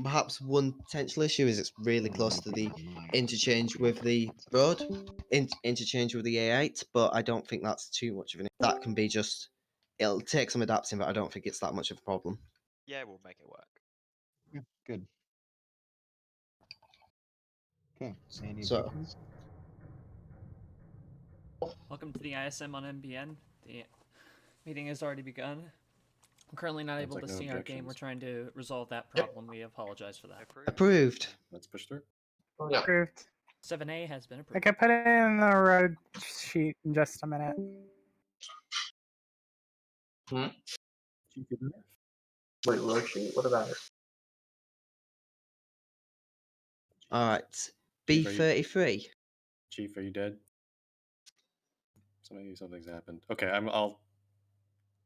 Perhaps one potential issue is it's really close to the interchange with the road, interchange with the A8, but I don't think that's too much of an. That can be just. It'll take some adapting, but I don't think it's that much of a problem. Yeah, we'll make it work. Yeah, good. Okay, any So- objections? Welcome to the ISM on MBN. The meeting has already begun. I'm currently not able to no see our game. We're objections. trying to resolve that problem. We apologize for that. Approved. Let's push through. Oh, yeah. Approved. 7A has been I approved. could put it in the road sheet in just a minute. Wait, Roshi? What about it? All right. B33. Chief, are you dead? Something's happened. Okay, I'll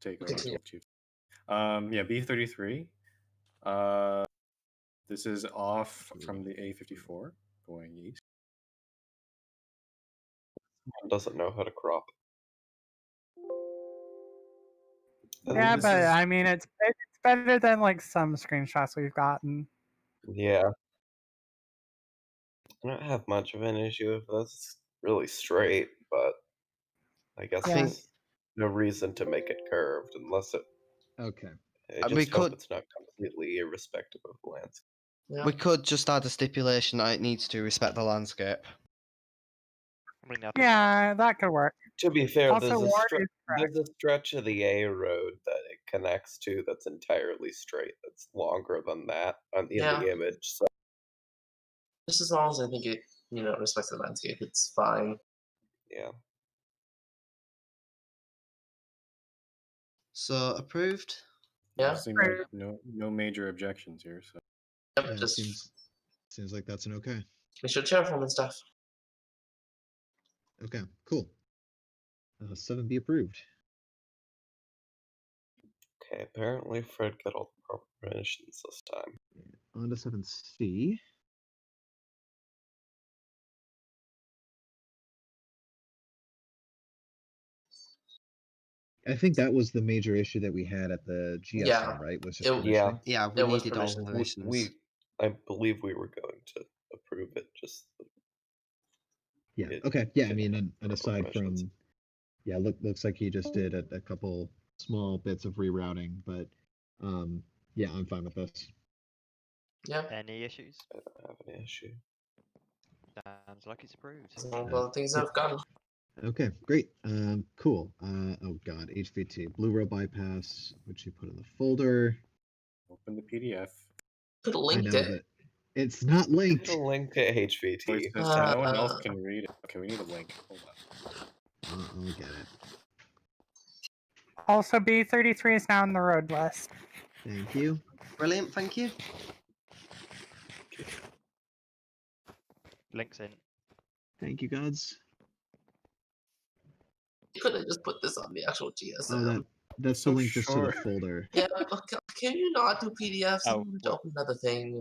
take over, Continue. Chief. Yeah, B33. This is off from the A54 going east. Doesn't know how to crop. Yeah, this but is- I mean, it's better than like some screenshots we've gotten. Yeah. I don't have much of an issue if that's really straight, but I guess Yeah. there's no reason to make it curved unless it. Okay. I We just hope could- it's not completely irrespective of the landscape. Yeah. We could just add a stipulation that it needs to respect the landscape. I mean, Yeah, that could work. To be fair, Also, there's Ward is there's a stretch of the A road that it connects to that's entirely straight. That's longer than that in Yeah. the image. So Just as long as I think it, respects the landscape, it's fine. yeah. So approved. Yeah. Seem like no major objections here. So Yep, Yeah, just seems like that's an okay. make sure terraform and stuff. Okay, cool. 7B approved. Okay, apparently Fred got all the proper permissions this time. On to 7C. I think that was the major issue that we had at the GSM, Yeah. right? Was just It- Yeah. permissioning? Yeah, we It was needed all permission. permissions. I believe we were going to approve it. Just Yeah. it- Okay. Yeah. I it- mean, and proper aside permissions. from, yeah, looks like he just did a couple small bits of rerouting, but yeah, I'm fine with this. Yeah. Any issues? I don't have any issue. Sounds like it's approved. Well, things I've gotten. Okay, great. Cool. Oh God, HVT Blue Row bypass, which you put in the folder. open the PDF. Could have I linked know, it. but it's not linked. Put a link to Wait, HVT. so no one else Uh, can read it. Okay, we need a link. Hold on. I'll get it. Also, B33 is now on the road list. Thank you. Brilliant, thank you. Links in. Thank you, gods. You could have just put this on the actual GSM. Oh, that's So the link just to the short. folder. Yeah, but can you not do PDFs? Oh, and open another thing.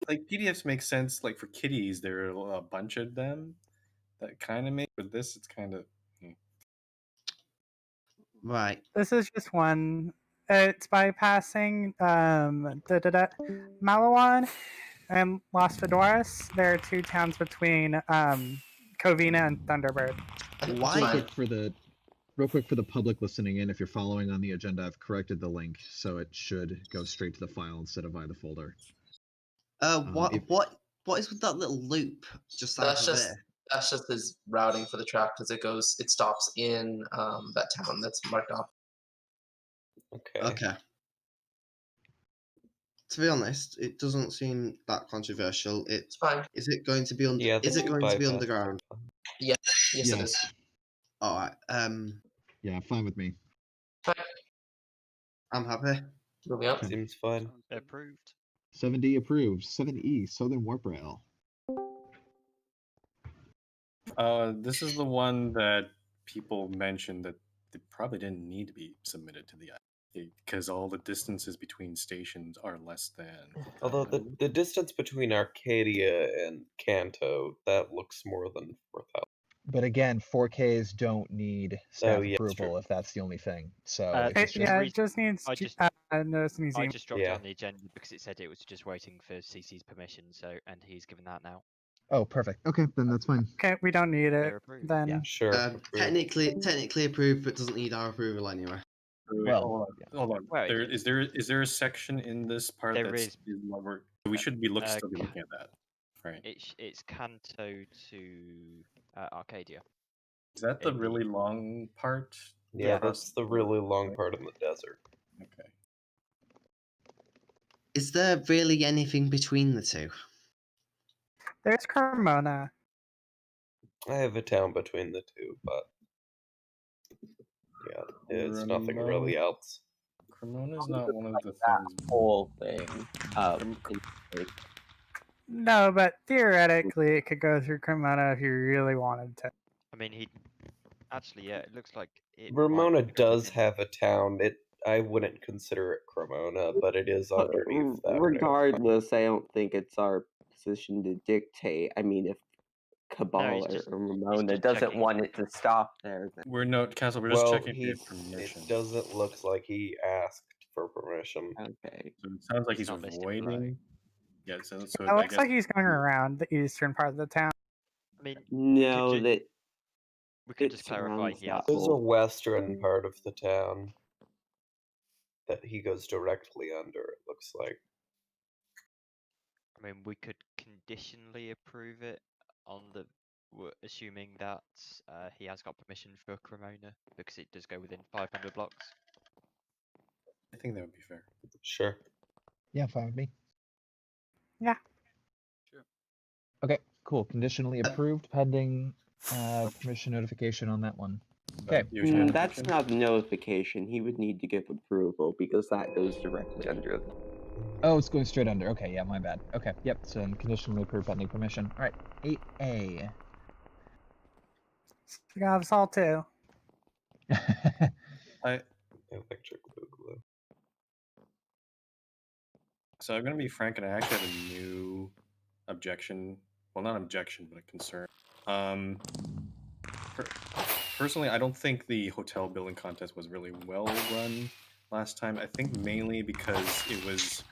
Like PDFs make sense. Like for kitties, there are a bunch of them that kind of make. But this, it's kind of. Right. This is just one. It's bypassing Malawan and Las Fedoras. There are two towns between Covina and Thunderbird. Why Real Fine. quick for the public listening in, if you're following on the agenda, I've corrected the link, so it should go straight to the file instead of via the folder. if- What is with that little loop just out That's of just there? that's just his routing for the track because it stops in that town that's marked off. Okay. Okay. To be honest, it doesn't seem that controversial. It's fine. Is it going to be under? Yeah, Is the it going to be bypass. underground? Yes, it is. All right. Yeah, fine with me. I'm happy. Moving on. Seems fine. Approved. 7D approved. 7E Southern Warp Rail. This is the one that people mentioned that they probably didn't need to be submitted to the because all the distances between stations are less than. Although the distance between Arcadia and Kanto, that looks more than 4,000. But again, 4Ks don't need staff yeah, that's approval true. if that's the only thing. So Uh, if it's the just Yeah, reason it just needs I to, just- notice and I museum. just dropped Yeah. it on the agenda because it said it was just waiting for CC's permission. So, and he's given that now. oh, perfect. Okay, then that's fine. Okay, we don't need it They're approved. then. Yeah. Sure. approved. Technically approved, but doesn't need our approval anyway. Wait, Well, hold on. yeah. Hold on. Well, There it- is there a section in this part There that's is. what we're we should be still be looking at that, right? It's Kanto to Arcadia. Is that the in the- really long part? Yeah, across that's the border, really long right? part in the desert. Okay. Is there really anything between the two? There's Cremona. I have a town between the two, but yeah, it's nothing really else. Cremona's not one of the things. Whole thing. No, but theoretically, it could go through Cremona if you really wanted to. I mean, he actually, yeah, it looks like it. Ramona might go does within- have a town. I wouldn't consider it Cremona, but it is underneath that. rail. Regardless, I don't think it's our position to dictate. I mean, if Cabal he's just- or he's Ramona just doesn't checking. want it to stop there, then We're no Castle. We're just Well, checking it for permission. doesn't look like he asked for permission. okay. So it sounds like It's he's not listed below. avoiding. Yeah, so It I looks guess like he's going around the eastern part of the town. I mean, No, ju- that we could it just clarify surrounds he that asked. There's a whole- western part of the town that he goes directly under, it looks like. I mean, we could conditionally approve it on the assuming that he has got permission for Cremona because it does go within 500 blocks. I think that would be fair. Sure. Yeah, fine with me. Yeah. Sure. Okay, cool. Conditionally approved pending permission notification on that one. Okay. Usually that's notification. not the notification. He would need to give approval because that goes directly under the Oh, it's going straight under. Okay, yeah, my bad. Okay, yep. So then conditionally approved pending permission. All right, 8A. You got us all too. Electric Boogaloo. So I'm gonna be frank, and I actually have a new objection. Well, not objection, but a concern. Personally, I don't think the hotel building contest was really well run last time. I think mainly because it was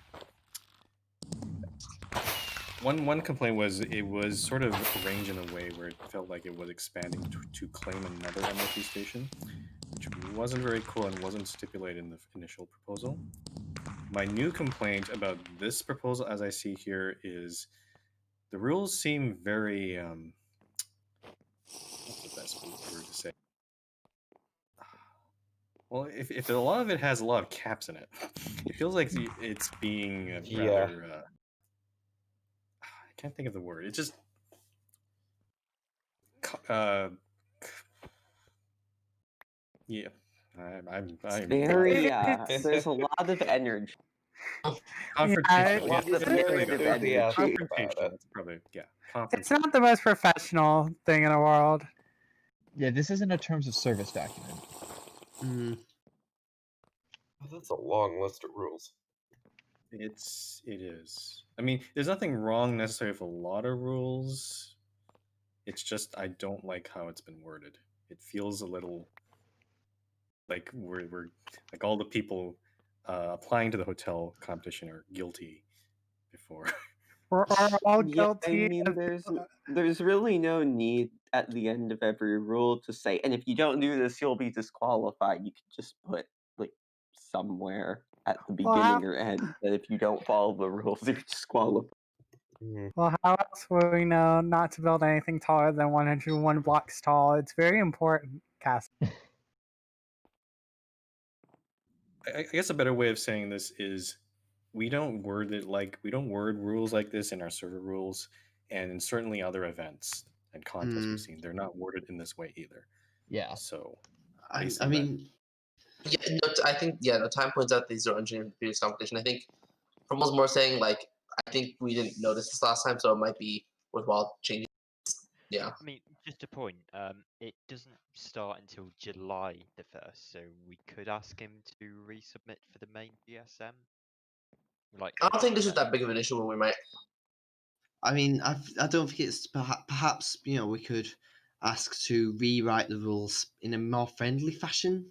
one complaint was it was sort of arranged in a way where it felt like it was expanding to claim another MRT station, which wasn't very cool and wasn't stipulated in the initial proposal. My new complaint about this proposal, as I see here, is the rules seem very what's the best word to say? Well, if a lot of it has a lot of caps in it, it feels like it's being rather. I can't think of the word. It's just. Yeah, I'm very there's a lot of energy. confrontation. Yeah, Yeah, there we go. enthusiastic about Confrontation. it. That's probably It's confrontation. not the most professional thing in the world. Yeah, this isn't a terms of service document. Mm. Oh, that's a long list of rules. It is. I mean, there's nothing wrong necessarily with a lot of rules. It's just I don't like how it's been worded. It feels a little like we're like all the people applying to the hotel competition are guilty before. We're all Yeah, guilty. I mean, of- there's really no need at the end of every rule to say, and if you don't do this, you'll be disqualified. You could just put like somewhere at the Well, beginning or end that if you don't follow the rules, you're disqualified. Well, how else will we know not to build anything taller than 101 blocks tall? It's very important, Cass. I guess a better way of saying this is we don't word rules like this in our server rules and in certainly other events and contests we've seen. They're not worded in this way either. Yeah. So I see that. mean, Yeah, no, I think the time points out the zero engineering previous competition. I think from what's more saying, like I think we didn't notice this last time, so it might be worthwhile changing. Yeah. I mean, just a point. It doesn't start until July the 1st, so we could ask him to resubmit for the main GSM. Like, I don't think this is that big of an issue when we might. I mean, I don't think it's perhaps we could ask to rewrite the rules in a more friendly fashion,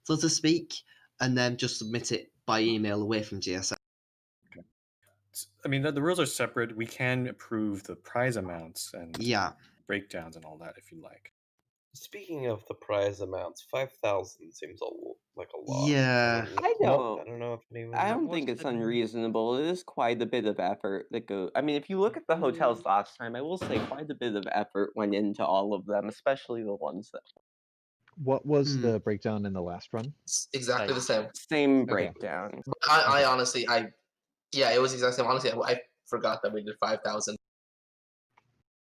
so to speak, and then just submit it by email away from GSM. I mean, the rules are separate. We can approve the prize amounts and Yeah. breakdowns and all that if you like. Speaking of the prize amounts, 5,000 seems like a lot. Yeah. I don't. I don't know if anyone. I don't What's think it's the- unreasonable. It is quite a bit of effort that go. I mean, if you look at the hotels last time, I will say quite a bit of effort went into all of them, especially the ones that What was Hmm. the breakdown in the last run? It's exactly the same. same Okay. breakdown. But I honestly, yeah, it was exactly the same. Honestly, I forgot that we did 5,000.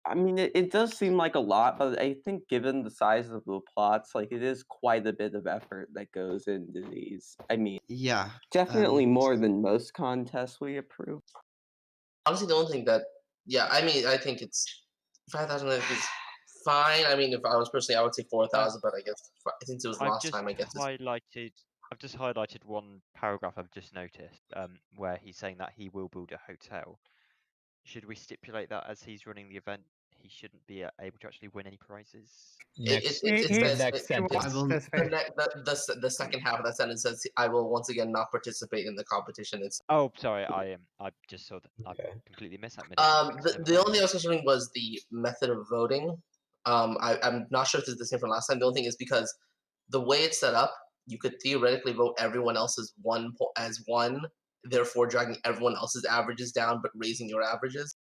I mean, it does seem like a lot, but I think given the size of the plots, like it is quite a bit of effort that goes into these. I mean, Yeah. definitely more than most contests we approve. Honestly, the only thing that, yeah, I mean, I think it's 5,000 is fine. I mean, if I was personally, I would say 4,000, but I guess since it was last time, I guess I've just highlighted one paragraph I've just noticed, where he's saying that he will build a hotel. Should we stipulate that as he's running the event, he shouldn't be able to actually win any prizes? it He says wants to participate. the second half of that sentence says, "I will once again not participate in the competition." It's Oh, sorry, I just saw that. Okay. I completely missed that. Never the mind. only thing I was considering was the method of voting. I'm not sure if it's the same from last time. The only thing is because the way it's set up, you could theoretically vote everyone else as one, therefore dragging everyone else's averages down, but raising your averages.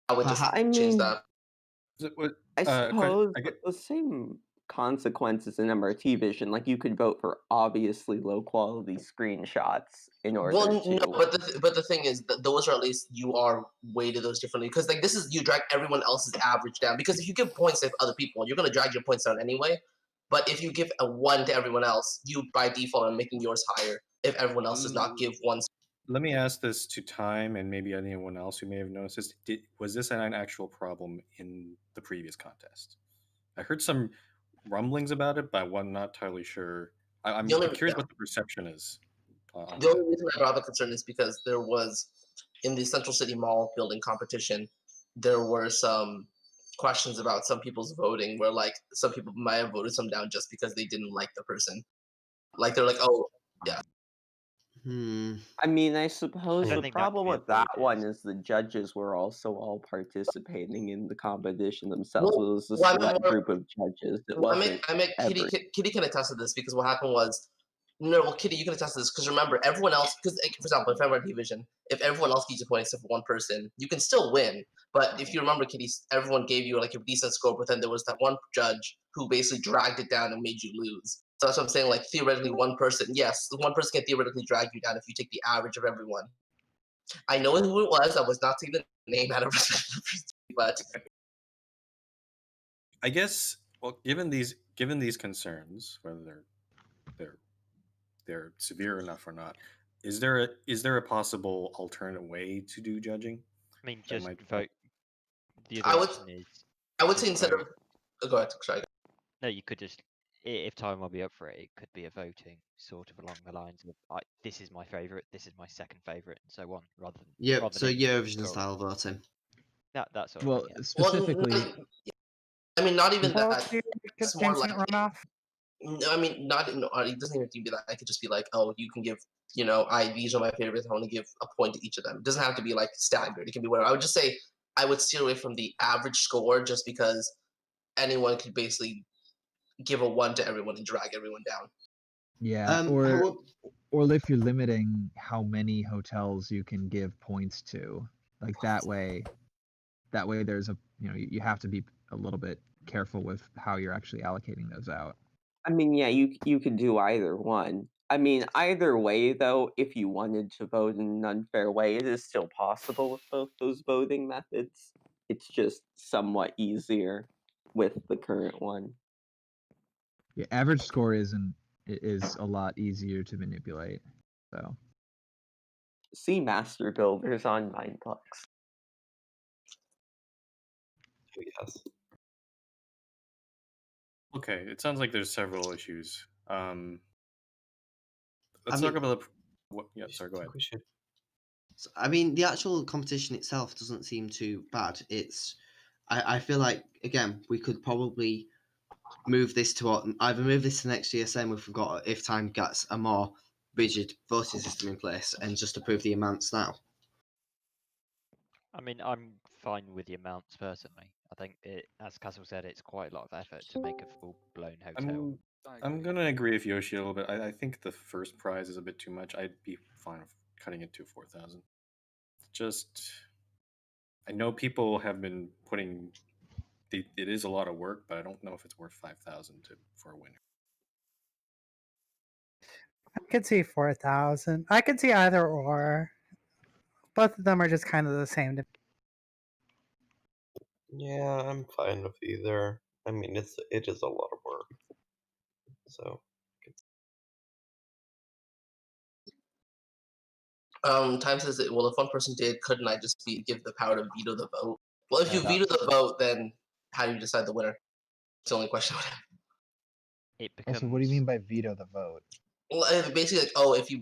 I would just I change mean, that. I suppose I get, the same consequences in MRT Vision. Like you could vote for obviously low quality screenshots in order Well, to. no, but the thing is that those are at least you are weighted those differently because like this is you drag everyone else's average down because if you give points to other people, you're gonna drag your points down anyway. But if you give a 1 to everyone else, you by default are making yours higher if everyone else does not give 1. let me ask this to Time and maybe anyone else who may have noticed this. Was this an actual problem in the previous contest? I heard some rumblings about it, but I'm not entirely sure. I'm curious what the perception is. The only reason I brought the concern is because there was in the Central City Mall building competition, there were some questions about some people's voting where like some people might have voted some down just because they didn't like the person. Like they're like, oh yeah. I mean, I suppose don't the think that problem could be with that one is the judges were also all participating in the competition themselves. Well, It was a well, I mean, select group of judges. It Well, wasn't. I mean, every- Kitty can attest to this because what happened was, no, well, Kitty, you can attest to this because remember, everyone else, because for example, if I'm division, if everyone else gives you points except for one person, you can still win. But if you remember, Kitty, everyone gave you like a decent score, but then there was that one judge who basically dragged it down and made you lose. So that's what I'm saying. Like theoretically, one person, yes, one person can theoretically drag you down if you take the average of everyone. I know who it was. I was not taking the name out of but I guess, well, given these concerns, whether they're severe enough or not, is there a possible alternate way to do judging? I mean, that just might- vote. The I other would- option is I would just say instead of vote. go ahead, sorry. No, you could just if Time will be up for it, it could be a voting sort of along the lines of this is my favorite, this is my second favorite, and so on, rather than Yeah, rather so than Eurovision scoring. style voting. That sort of Well, thing, yeah. specifically, I mean, not even Well, that. do It's more like instant runoff. no, I mean, not no, it doesn't even have to be that. I could just be like, oh, you can give, these are my favorites. I want to give a point to each of them. It doesn't have to be like staggered. It can be whatever. I would just say I would steer away from the average score just because anyone could basically give a 1 to everyone and drag everyone down. yeah, or if you're limiting how many hotels you can give points to, like that way there's a you have to be a little bit careful with how you're actually allocating those out. I mean, yeah, you could do either one. I mean, either way, though, if you wanted to vote in an unfair way, it is still possible with both those voting methods. It's just somewhat easier with the current one. Yeah, average score is a lot easier to manipulate. So See Master Builders on Nineplex. Yes. Okay, it sounds like there's several issues. Let's I talk mean- about yeah, sorry, go ahead. So, I mean, the actual competition itself doesn't seem too bad. It's I feel like again we could probably move this to either move this to next GSM if time gets a more rigid voting system in place and just approve the amounts now. I mean, I'm fine with the amounts personally. I think as Castle said, it's quite a lot of effort to make a full-blown hotel. I'm gonna agree with Yoshi a little bit. I think the first prize is a bit too much. I'd be fine with cutting it to 4,000. Just, I know people have been putting. It is a lot of work, but I don't know if it's worth 5,000 for a winner. I could see 4,000. I could see either or. Both of them are just kind of the same to me. Yeah, I'm fine with either. I mean, it is a lot of work. So. Time says that, well, if one person did, couldn't I just give the power to veto the vote? Well, if you veto the vote, then how do you decide the winner? It's the only question I would have. It becomes. Also, what do you mean by veto the vote? Well, basically, like, oh, if you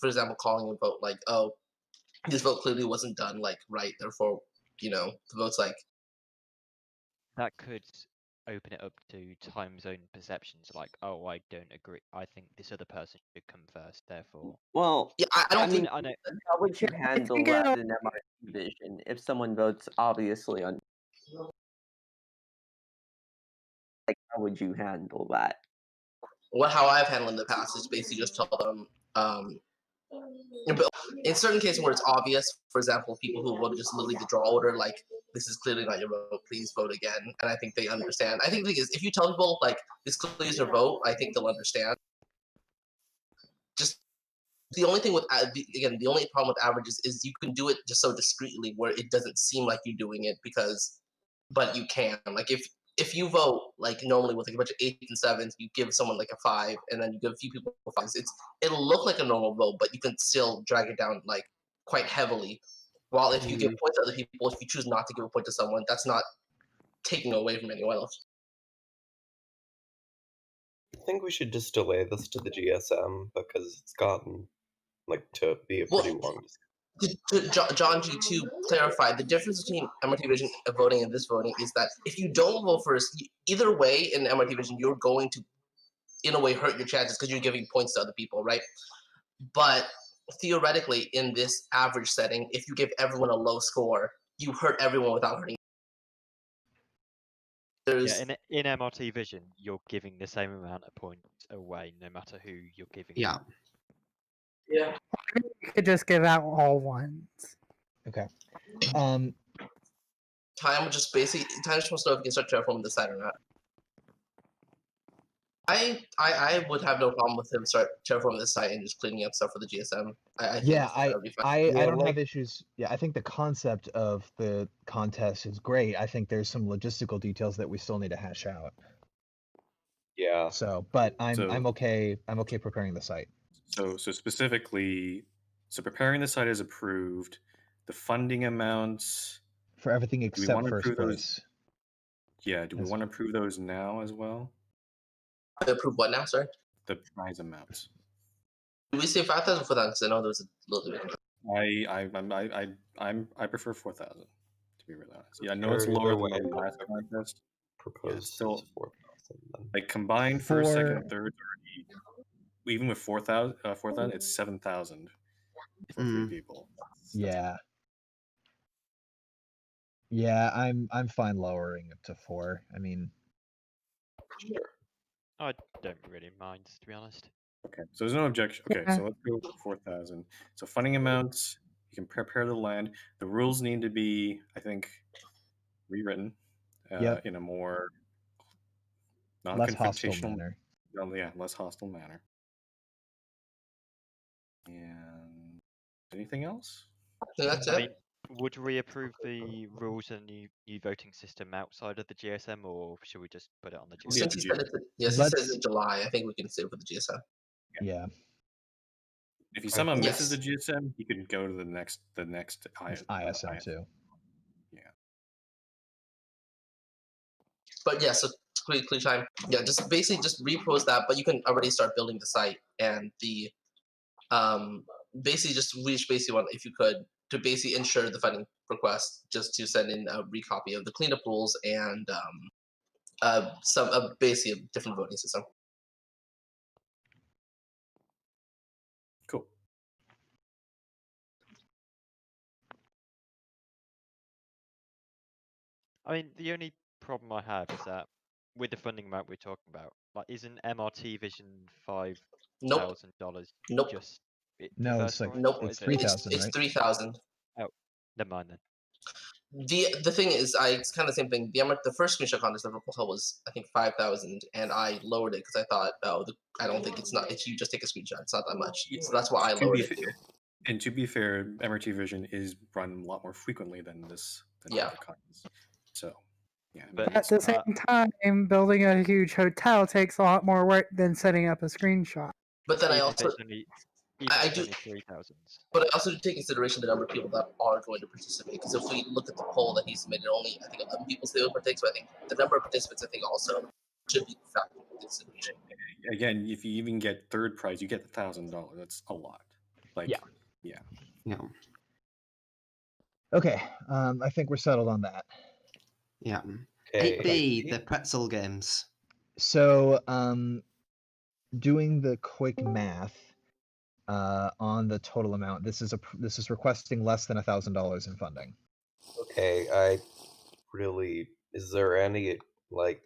for example, calling a vote like, oh, this vote clearly wasn't done like right, therefore, the vote's like. That could open it up to time zone perceptions, like, oh, I don't agree. I think this other person should come first, therefore. Well, yeah, I don't think. I know. How would you handle that in MRT Vision if someone votes obviously on? Like, how would you handle that? How I've handled in the past is basically just tell them, in certain cases where it's obvious, for example, people who voted just literally the draw order, like, this is clearly not your vote, please vote again. And I think they understand. I think the thing is, if you tell people, like, this clearly is your vote, I think they'll understand. Just the only thing with, again, the only problem with averages is you can do it just so discreetly where it doesn't seem like you're doing it but you can. Like, if you vote like normally with like a bunch of 8s and 7s, you give someone like a 5, and then you give a few people 5s. It'll look like a normal vote, but you can still drag it down like quite heavily. While if you give points to other people, if you choose not to give a point to someone, that's not taking away from anyone else. I think we should just delay this to the GSM because it's gotten like to be a pretty long discussion. John G, to clarify, the difference between MRT Vision voting and this voting is that if you don't vote first, either way in MRT Vision, you're going to, in a way, hurt your chances because you're giving points to other people, right? But theoretically, in this average setting, if you give everyone a low score, you hurt everyone without hurting. Yeah, in MRT Vision, you're giving the same amount of points away, no matter who you're giving. Yeah. Yeah. You could just give out all ones. Okay. Time just basically wants to know if you can start terraforming the site or not. I would have no problem with him start terraforming the site and just cleaning up stuff for the GSM. I don't have issues. Yeah, I think the concept of the contest is great. I think there's some logistical details that we still need to hash out. Yeah. So, but I'm okay. I'm okay preparing the site. So specifically, preparing the site is approved. The funding amounts for everything except first place. Yeah, do we want to approve those now as well? Approve what now, sorry? The prize amounts. Did we say 5,000 for that? Because I know there was a little bit. I prefer 4,000 to be really honest. Yeah, I know it's lower than the last contest. Proposed still 4,000. Like combined first, second, third, even with 4,000, it's 7,000 for 3 people. Yeah. Yeah, I'm fine lowering it to 4. I mean, sure. I don't really mind, to be honest. Okay, so there's no objection. Okay, so let's go 4,000. So funding amounts, you can prepare the land. The rules need to be, I think, rewritten in a more non-confrontational manner. Yeah, less hostile manner. And anything else? That's it. I mean, would we approve the rules and new voting system outside of the GSM, or should we just put it on the GSM? Since he said it says in July, I think we can save for the GSM. Yeah. If he somehow misses the GSM, he can go to the next ISM too. Yeah. But yeah, so quickly time. Yeah, just basically just repose that, but you can already start building the site and the basically just reach basically one if you could to basically ensure the funding request just to send in a recopy of the cleanup rules and basically a different voting system. Cool. I mean, the only problem I have is that with the funding amount we're talking about, like, isn't MRT Vision $5,000 Nope. just the No, first it's like prize? Nope. What it's is it? 3,000, It's right? 3,000. Never mind then. The thing is, it's kind of the same thing. The first screenshot contest, the proposal was I think 5,000, and I lowered it because I thought, I don't think it's not. It's you just take a screenshot. It's not that much, so that's why I lowered it. And to be fair, MRT Vision is run a lot more frequently than this. Than other contests. So, yeah. But At the same time, building a huge hotel takes a lot more work than setting up a screenshot. But then I even if also it's only, even I if it's do. only 3,000. But I also take consideration the number of people that are going to participate. Because if we look at the poll that he submitted, only I think 11 people say will participate. So I think the number of participants, I think, also should be factored into consideration. Again, if you even get third prize, you get $1,000. That's a lot. Like, yeah. Okay, I think we're settled on that. Yeah. Okay. 8B, the pretzel games. So, doing the quick math on the total amount, this is requesting less than $1,000 in funding. Okay, is there any like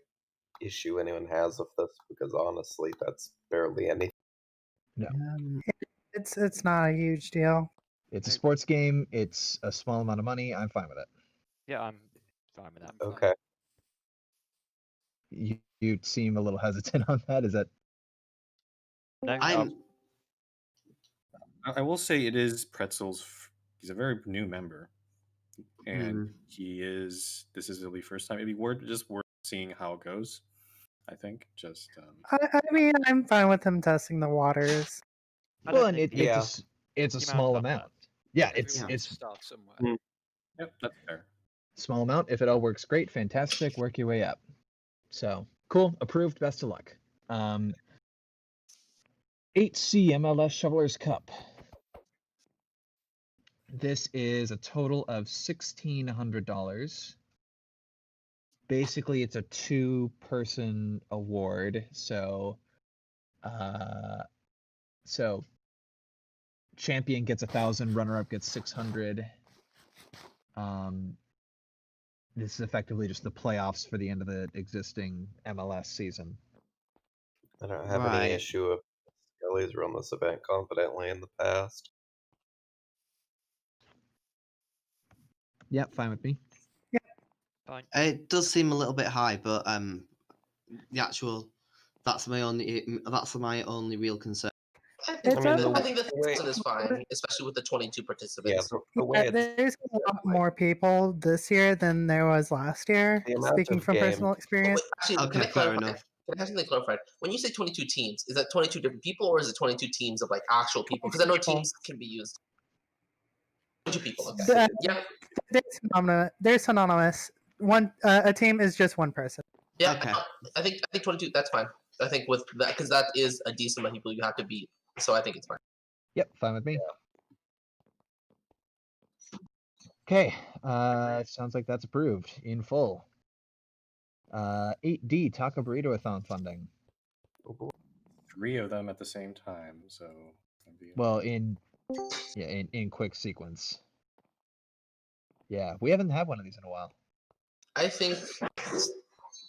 issue anyone has with this? Because honestly, that's barely anything. No. It's not a huge deal. It's a sports game. It's a small amount of money. I'm fine with it. Yeah, I'm fine with that. Okay. You seem a little hesitant on that. Is that? No, I will say it is Pretzel's. He's a very new member, and this is the first time. Maybe we're seeing how it goes. I think just. I mean, I'm fine with him testing the waters. Well, and it's a small amount. Yeah, it's start somewhere. Yep, that's fair. Small amount. If it all works great, fantastic. Work your way up. So cool. Approved. Best of luck. 8C MLS Shovelers Cup. This is a total of $1,600. Basically, it's a 2-person award. So champion gets 1,000, runner-up gets 600. This is effectively just the playoffs for the end of the existing MLS season. I don't have any issue if Skelly's run this event confidently in the past. Yep, fine with me. Yeah, fine. It does seem a little bit high, but that's my only real concern. I think the 1,000 is fine, especially with the 22 participants. There's a lot more people this year than there was last year. Speaking from personal experience. Actually, can I clarify? Can I have something clarified? When you say 22 teams, is that 22 different people, or is it 22 teams of like actual people? Because I know teams can be used. 22 people. Okay. They're synonymous. A team is just one person. Yeah. Okay. I think 22. That's fine. I think with that, because that is a decent amount of people you have to beat. So I think it's fine. Yep, fine with me. Okay, sounds like that's approved in full. 8D Taco Burrito-a-thon funding. 3 of them at the same time, so. Well, in quick sequence. Yeah, we haven't had one of these in a while. I think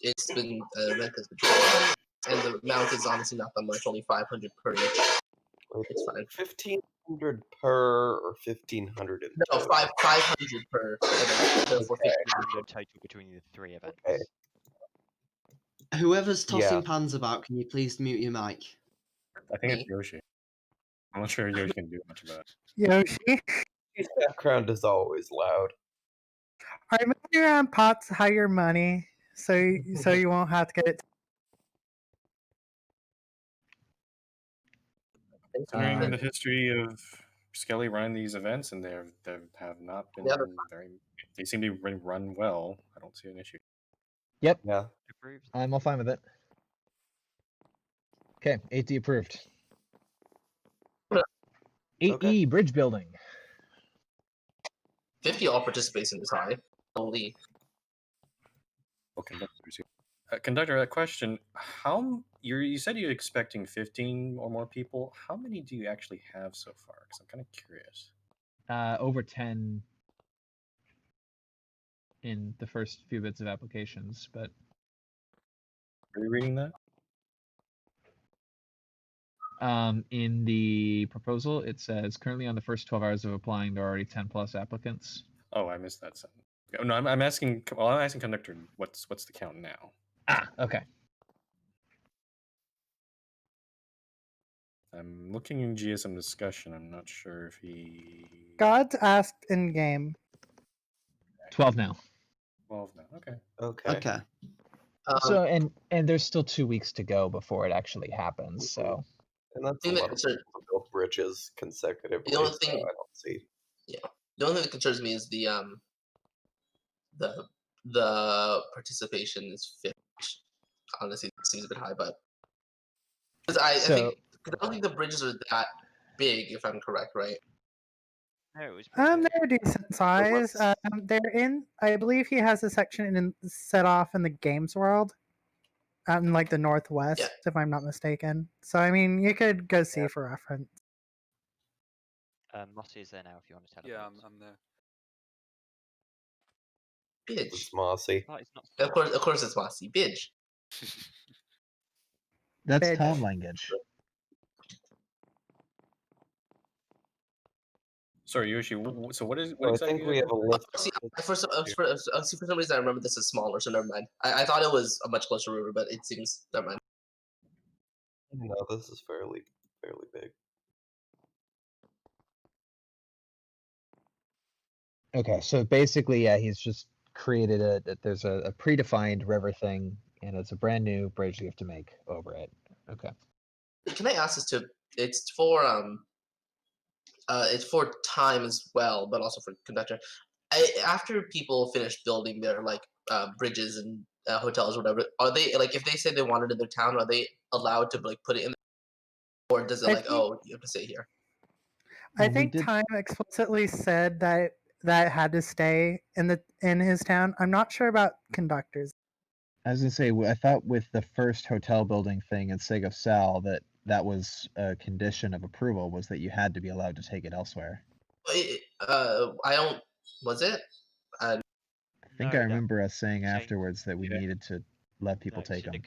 it's been event has been fun, and the amount is honestly not that much, only 500 per each. It's fine. 1,500 per or 1,500 in No, 500 per event. Okay. 1,500 total between the 3 events. Okay. Whoever's tossing pans about, can you please mute your mic? I think it's Yoshi. I'm not sure Yoshi can do much about it. Yoshi? His background is always loud. Alright, moving around pots, hire money, so you won't have to get it. Considering the history of Skelly running these events, and they have not been they seem to run well. I don't see an issue. Yep. Yeah. I'm all fine with it. Okay, 8D approved. 8E bridge building. 50 all participation is high. Holy. Well, conductors here. Conductor, a question: you said you're expecting 15 or more people? How many do you actually have so far? Because I'm kind of curious. Over 10 in the first few bits of applications, but Are you reading that? in the proposal, it says currently on the first 12 hours of applying, there are already 10 plus applicants. Oh, I missed that sentence. Oh, no, I'm asking. Well, I'm asking conductor. What's the count now? Ah, okay. I'm looking in GSM discussion. I'm not sure if he. God's asked in game. 12 now. 12 now. Okay. Okay. So and there's still 2 weeks to go before it actually happens. So And that's a thing that lot of concern- people to build bridges consecutively. The only so thing- I don't see. The only thing that concerns me is the participation is 50. Honestly, it seems a bit high, but because I don't think the bridges are that big, if I'm correct, right? No, it was pretty big. They're decent size. They're in. I believe he has a section set off in the games world, out in like the northwest, if I'm not mistaken. So I mean, you could go see for reference. Mossy is there now if you want to tell him. Yeah, I'm there. Bitch. It's Mossy. Oh, it's not. Of course, it's Mossy. Bitch. that's Big. town language. Sorry, Yoshi. So what is? So What I exactly think we have a list. See, for some reason, I remember this is smaller, so never mind. I thought it was a much closer river, but it seems never mind. No, this is fairly big. Okay, so basically, yeah, he's just created there's a predefined river thing, and it's a brand new bridge you have to make over it. Okay. Can I ask this to? It's for time as well, but also for conductor. After people finish building their like bridges and hotels or whatever, are they like if they say they want it in their town, are they allowed to like put it in, or does it I like think- you have to stay here? I Well, we think did- Time explicitly said that it had to stay in his town. I'm not sure about conductors. I was gonna say, I thought with the first hotel building thing in Sig of Sal that was a condition of approval was that you had to be allowed to take it elsewhere. I don't. Was it? I think No, I that remember us saying changed. afterwards that we needed to let people No, take so them.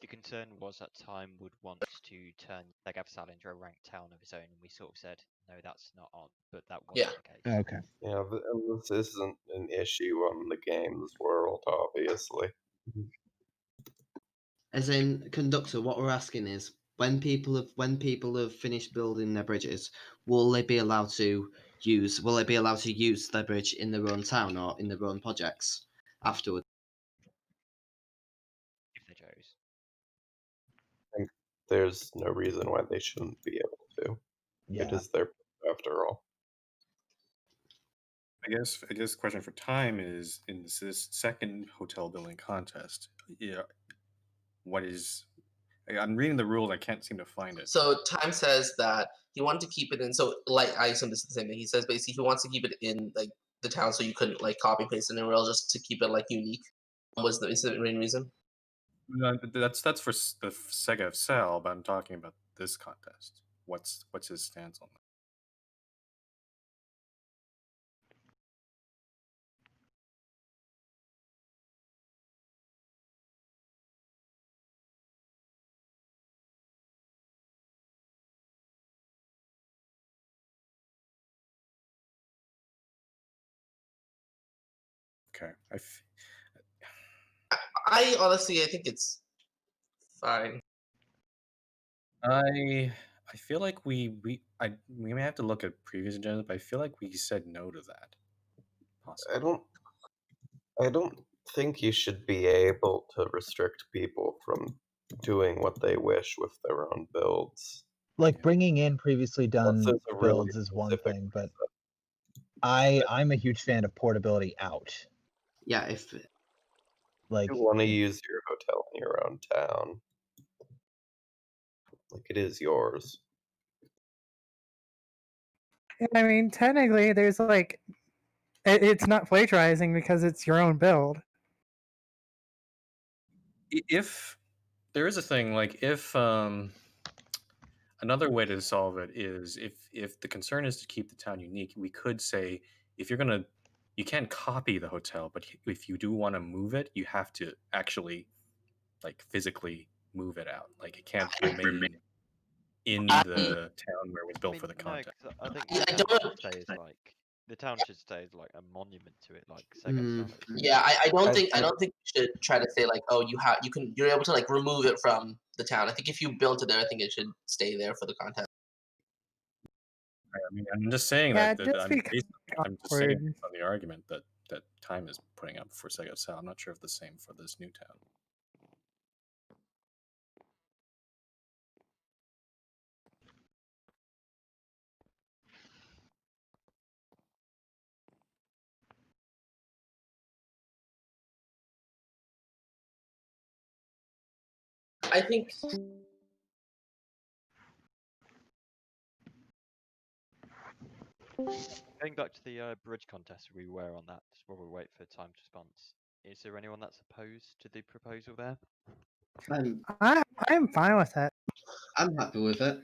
the concern was that Time would want to turn Legavsal into a ranked town of its own, and we sort of said, no, that's not on, but that wasn't the case. Okay. Yeah, and this isn't an issue on the games world, obviously. As in, conductor, what we're asking is when people have finished building their bridges, will they be allowed to use their bridge in their own town or in their own projects afterwards? If they chose. There's no reason why they shouldn't be able to. Yeah. It is their after all. I guess the question for Time is in this second hotel building contest. Yeah, what is? I'm reading the rules. I can't seem to find it. So Time says that he wanted to keep it in. So like I assume this is the same thing. He says basically he wants to keep it in like the town, so you couldn't like copy paste it anywhere else, just to keep it like unique. Is the main reason? No, that's for the Sega of Cell, but I'm talking about this contest. What's his stance on that? Okay, I honestly I think it's fine. I feel like we may have to look at previous agendas, but I feel like we said no to that. Possibly. I don't think you should be able to restrict people from doing what they wish with their own builds. Like bringing in previously done there's a really builds is one specific thing, but I'm a huge fan of portability out. Yeah, if Like you want to use your hotel in your own town, like it is yours. I mean, technically, there's like it's not plagiarizing because it's your own build. If there is a thing like if another way to solve it is if the concern is to keep the town unique, we could say if you're gonna you can't copy the hotel, but if you do want to move it, you have to actually like physically move it out. Like it can't remain in the town where it was built for the content. No, I think Yeah, I the town don't- should stay as like the town should stay as like a monument to it, like Sega Mm. style. Yeah, I don't think you should try to say like, oh, you're able to like remove it from the town. I think if you built it there, I think it should stay there for the content. I mean, I'm just saying Yeah, that, just I'm because just saying awkward. based on the argument that Time is putting up for Sega Cell. I'm not sure if the same for this new town. I think Going back to the bridge contest we were on that, just while we wait for timed response. Is there anyone that's opposed to the proposal there? I'm fine with it. I'm happy with it.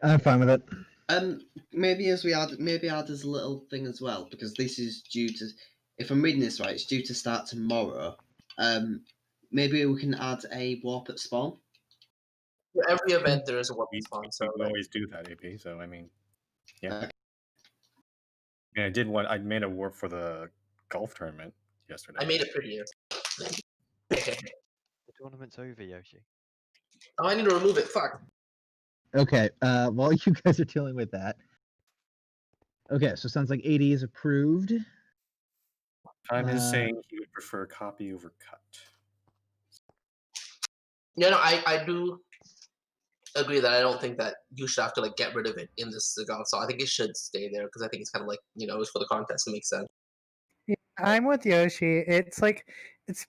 I'm fine with it. Maybe as a little thing as well, because this is due to, if I'm reading this right, it's due to start tomorrow. Maybe we can add a warp at spawn. for every event there is a warp spawn. So we always do that, AP. So I mean, yeah. Okay. Yeah, I made a warp for the golf tournament yesterday. I made it prettier. The tournament's over, Yoshi. Oh, I need to remove it. Fuck. Okay, while you guys are dealing with that. Okay, so sounds like 80 is approved. Time is saying he would prefer copy over cut. Yeah, no, I do agree that I don't think that you should have to like get rid of it in this console. I think it should stay there because I think it's kind of like it's for the contest. It makes sense. Yeah, I'm with Yoshi. It's like it's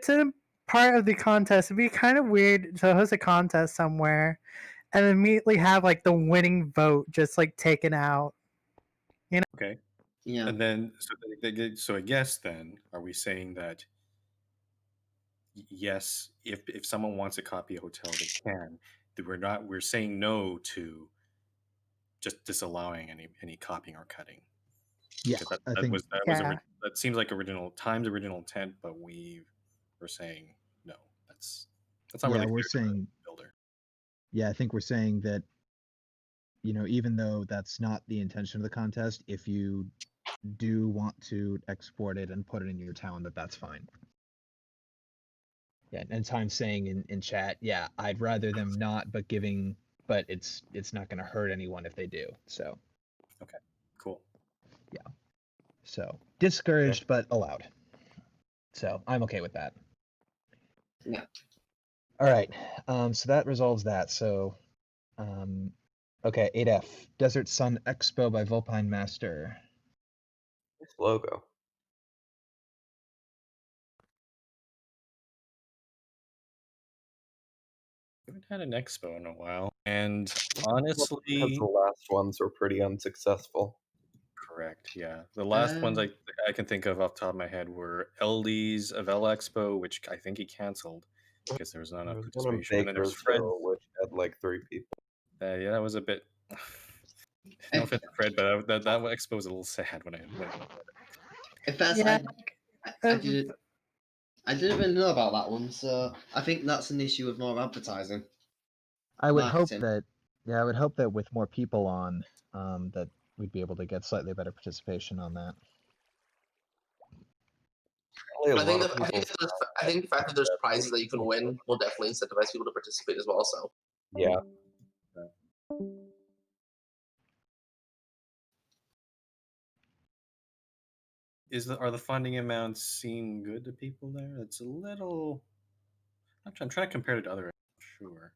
a part of the contest. It'd be kind of weird to host a contest somewhere and immediately have like the winning vote just like taken out. Okay. Yeah. And then, so I guess then, are we saying that yes, if someone wants to copy a hotel, they can. That we're saying no to just disallowing any copying or cutting. Yeah, That seems like Time's original intent, but we're saying no. That's not really we're fair to the saying builder. Yeah, I think we're saying that, even though that's not the intention of the contest, if you do want to export it and put it in your town, that's fine. Yeah, and Time's saying in chat, yeah, I'd rather them not, but it's not going to hurt anyone if they do. So. Okay, cool. Yeah. So discouraged, but allowed. So I'm okay with that. Yeah. All right. So that resolves that. So, okay, 8F, Desert Sun Expo by Vulpine Master. Nice logo. We haven't had an expo in a while, and honestly, because the last ones were pretty unsuccessful. Correct. Yeah, the last ones I can think of off the top of my head were LD's Avella Expo, which I think he canceled because there was not enough participation. And then there was Fred, which had like 3 people. Yeah, that was a bit. No offense to Fred, but that expo was a little sad when I went. If that's I didn't even know about that one, so I think that's an issue of more advertising. I would marketing. hope that with more people on, that we'd be able to get slightly better participation on that. I think the fact that there's prizes that you can win will definitely incentivize people to participate as well. So yeah. Are the funding amounts seem good to people there? It's a little. I'm trying to compare it to other. Sure.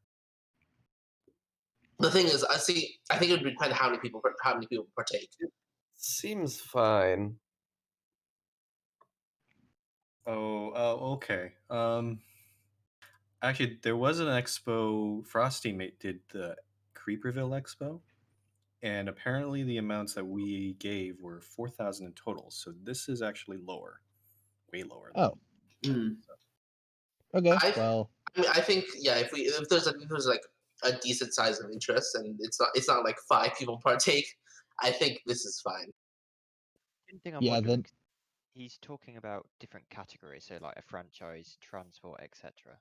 The thing is, I think it would depend how many people partake. Seems fine. Oh, okay. Actually, there was an expo. Frosty did the Creeperville Expo, and apparently the amounts that we gave were 4,000 in total. So this is actually lower, way lower. Oh, Mm. okay. I Well, I think if there's like a decent size of interest and it's not like 5 people partake, I think this is fine. One thing I'm yeah. wondering, Then he's talking about different categories, so like a franchise, transport, etc.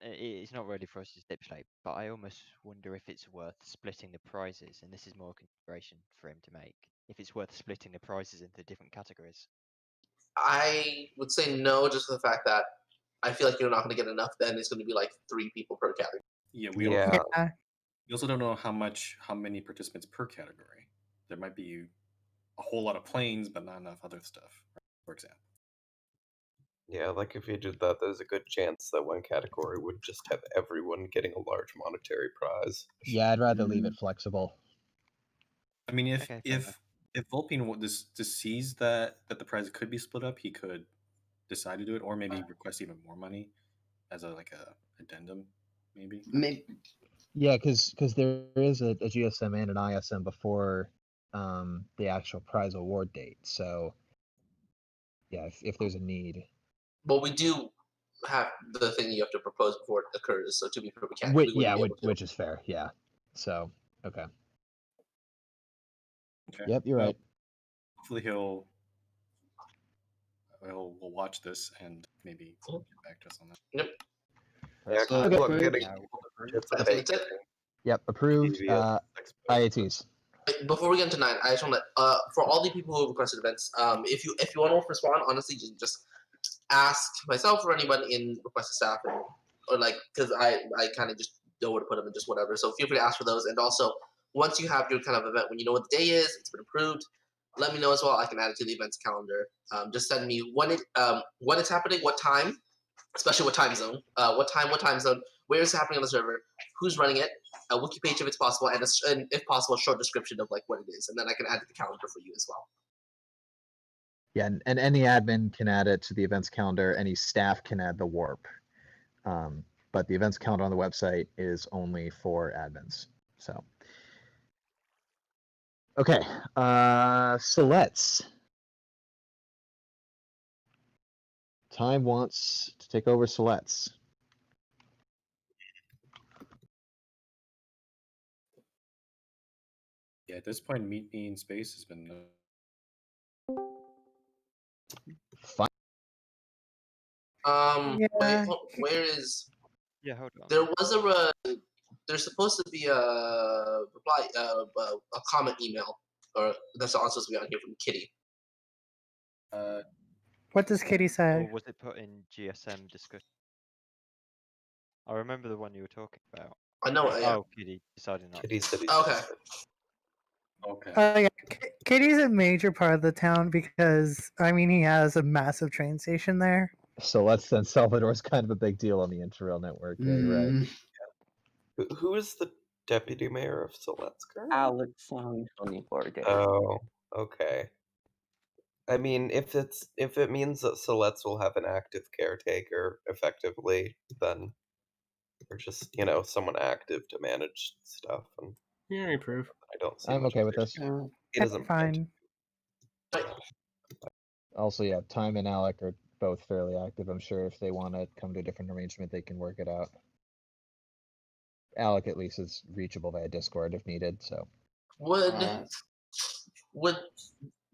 It's not ready for us to stipulate, but I almost wonder if it's worth splitting the prizes, and this is more a consideration for him to make. If it's worth splitting the prizes into different categories. I would say no, just for the fact that I feel like you're not going to get enough. Then it's going to be like 3 people per category. Yeah, Yeah. we also don't know how many participants per category. There might be a whole lot of planes, but not enough other stuff, for example. Yeah, like if you did that, there's a good chance that one category would just have everyone getting a large monetary prize. yeah, I'd rather leave it flexible. I mean, Okay, fair enough. if Volpine just sees that the prize could be split up, he could decide to do it, or maybe request even more money as a addendum, maybe. Yeah, because there is a GSM and an ISM before the actual prize award date. So yeah, if there's a need. But we do have the thing you have to propose before it occurs. So to be perfect, Which is fair. Yeah. So okay. Okay. Yep, you're right. Hopefully he'll watch this and maybe get back to us on that. Yep. Yeah, So, good luck approved. getting I think that's it. Yep, approved. TVS IATs. Before we get into 9, I just want to for all the people who have requested events, if you want to respond, honestly, just ask myself or anybody in requested staff, or like because I kind of just know where to put them and just whatever. So feel free to ask for those. And also, once you have your kind of event, when you know what the day is, it's been approved. Let me know as well. I can add it to the events calendar. Just send me when it's happening, what time, especially what time zone, what time zone, where it's happening on the server, who's running it, a wiki page if it's possible, and if possible, a short description of like what it is, and then I can add it to the calendar for you as well. Yeah, and any admin can add it to the events calendar. Any staff can add the warp. But the events calendar on the website is only for admins. So okay, so let's. Time wants to take over Solet's. Yeah, at this point, Meet Me in Space has been. Fine. Wait, where is? Yeah, hold on. There was there's supposed to be a reply, a comment email, or that's also supposed to be on here from Kitty. What does Kitty say? Or was it put in GSM discussion? I remember the one you were talking about. I know. Yeah. Oh, Kitty decided not. Kitty said Okay. Okay. Yeah, Kitty's a major part of the town because I mean he has a massive train station there. So let's San Salvador's kind of a big deal on the Interrail network. Yeah, you're right. Who is the deputy mayor of Soletsker? Alex on 24 days. Oh, okay. I mean, if it means that Soletz will have an active caretaker effectively, then or just someone active to manage stuff. And yeah, I approve. I don't see. I'm okay with this. He doesn't fine. Also, yeah, Time and Alec are both fairly active. I'm sure if they want to come to a different arrangement, they can work it out. Alec at least is reachable via Discord if needed. So would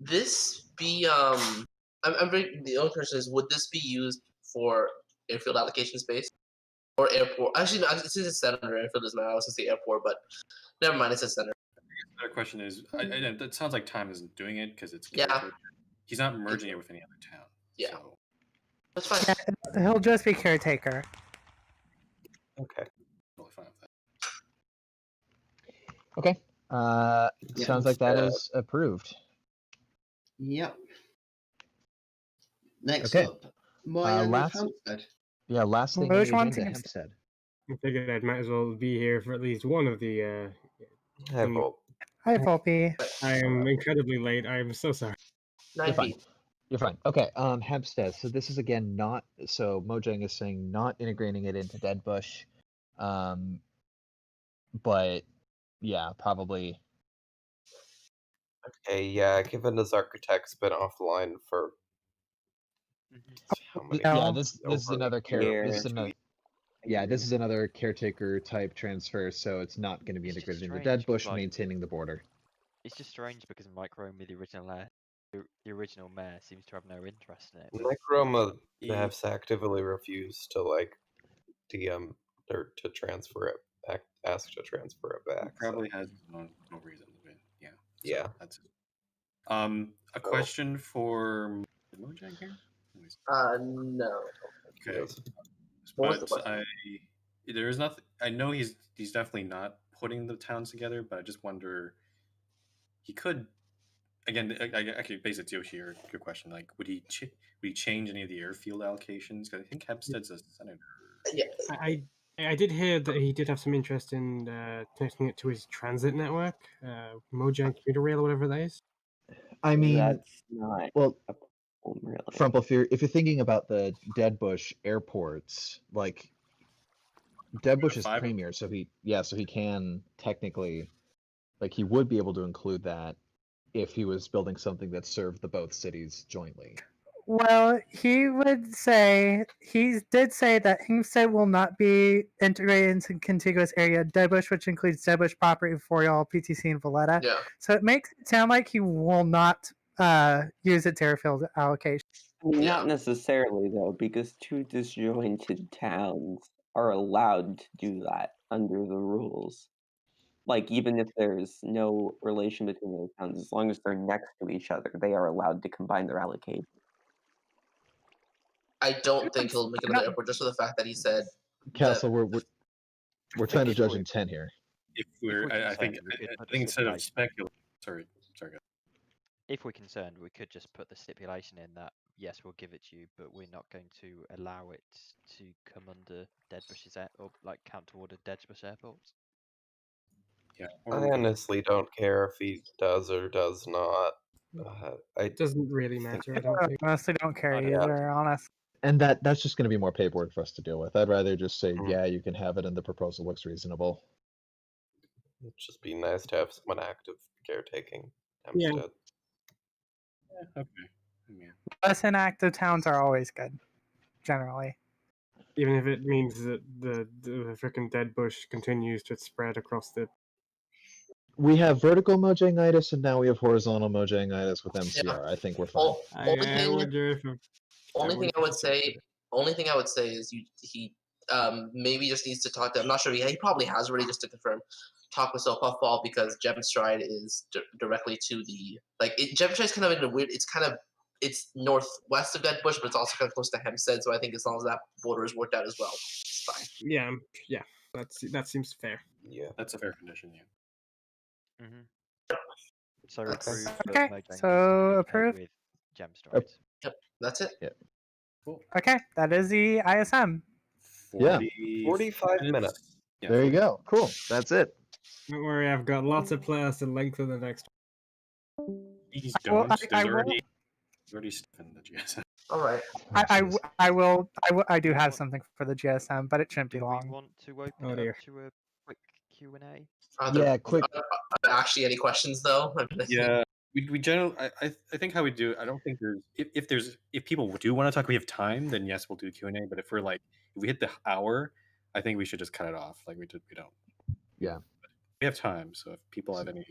this be I'm very the only question is would this be used for airfield allocation space or airport? Actually, no, since it's center, airfield doesn't matter. I was gonna say airport, but never mind. It's a center. The other question is, it sounds like Time isn't doing it because it's he's not merging it with any other town. Yeah, so. That's fine. Yeah, he'll just be caretaker. Okay. Totally fine with that. Okay. Sounds like that is approved. Yep. Next Okay. up, Moyan last- Hampstead. Yeah, last thing on Which the one's agenda, Hampstead? Hampstead. I figured I might as well be here for at least one of the. Hi, Volp. Hi, Volpe. I am incredibly late. I am so sorry. You're fine. You're fine. Okay. Hampstead. So this is again not. So Mojang is saying not integrating it into Deadbush, but yeah, probably. Okay, yeah, given his architect's been offline for how many? Yeah, No. this is over another a care. year, This is 2 another. years. Yeah, this is another caretaker type transfer, so it's not going to be It's just integrated into strange Dead 'cause, Bush, like, maintaining the border. It's just strange because Microma, the original the original mayor, seems to have no interest in it. Microma Yeah. has actively refused to like DM or to transfer it back, ask to transfer it He back. probably so. has no reason to be. Yeah. Yeah. That's it. A question for Mojang here? Anyways. No. Okay. What was the But question? there's nothing. I know he's definitely not putting the towns together, but I just wonder. He could. Again, I actually base it to your question. Like, would he change any of the airfield allocations? Because I think Hempstead's a senator. Yeah. I did hear that he did have some interest in connecting it to his transit network, Mojang Commuter Rail or whatever that is. I mean, That's not well, a problem, really. Frumple, if you're thinking about the Dead Bush airports, like Dead Bush is premier, so he can technically, like, he would be able to include that if he was building something that served the both cities jointly. Well, he did say that Hempstead will not be integrated into contiguous area Dead Bush, which includes Dead Bush property, Forial, PTC, and Valletta. Yeah. So it makes it sound like he will not use its airfield allocation. Not necessarily, though, because two disjointed towns are allowed to do that under the rules. Like, even if there's no relation between those towns, as long as they're next to each other, they are allowed to combine their allocation. I don't think he'll make another airport just for the fact that he said. Castle, we're trying to judge intent here. If we're, I think instead of speculating. Sorry, guys. If we're concerned, we could just put the stipulation in that yes, we'll give it to you, but we're not going to allow it to come under Dead Bush's or like count toward a Dead Bush airports. Yeah. I honestly don't care if he does or does not. It doesn't really matter. I don't think. Honestly, don't care either. Honest. And that's just going to be more paperwork for us to deal with. I'd rather just say, yeah, you can have it, and the proposal looks reasonable. It'd just be nice to have someone active caretaking Yeah. Hempstead. Okay. Yeah. Less inactive towns are always good, generally. Even if it means that the freaking Dead Bush continues to spread across the. We have vertical Mojangitis, and now we have horizontal Mojangitis with MCR. Yeah. I think we're fine. Only thing I would say is he maybe just needs to talk to. I'm not sure. He probably has already, just to confirm. Talk with Puffball because Gemstride is directly to the Gemstride is kind of in a weird. It's northwest of Dead Bush, but it's also kind of close to Hempstead. So I think as long as that border is worked out as well, it's fine. Yeah. That seems fair. Yeah, that's a fair condition. Yeah. So approve. Okay, Mojang so approve. with Gemstride. Yep, that's it. Yeah. Cool. Okay, that is the ISM. 45 minutes. Yeah, there you go. Cool. That's it. Don't worry, I've got lots of players to lengthen the next. Please Well, don't. I There's will- already stuff in the GSM. All right. I do have something for the GSM, but it shouldn't be Do long. we want to open Oh, it dear. up to a quick Q&A? Yeah, quick. Are there actually any questions though? Yeah, we generally. I think how we do. I don't think there's if people do want to talk, we have time. Then yes, we'll do Q&A. But if we hit the hour, I think we should just cut it off. Like we don't. Yeah. We have time, so if people have any. If